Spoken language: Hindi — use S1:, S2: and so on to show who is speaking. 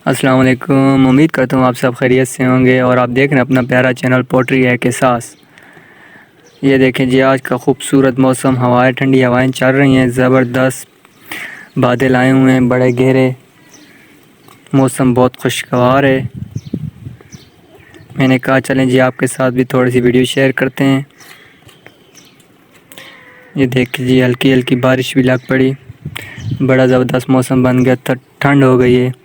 S1: अस्सलाम वालेकुम। उम्मीद करता हूँ आप सब खैरियत से होंगे और आप देख रहे हैं अपना प्यारा चैनल पोट्री है के साथ। ये देखें जी, आज का खूबसूरत मौसम, हवाएं ठंडी हवाएं चल रही हैं, ज़बरदस्त बादल आए हुए हैं बड़े गहरे, मौसम बहुत खुशगवार है। मैंने कहा चलें जी आपके साथ भी थोड़ी सी वीडियो शेयर करते हैं। ये देखिए जी, हल्की हल्की बारिश भी लग पड़ी, बड़ा ज़बरदस्त मौसम बन गया, ठंड हो गई है।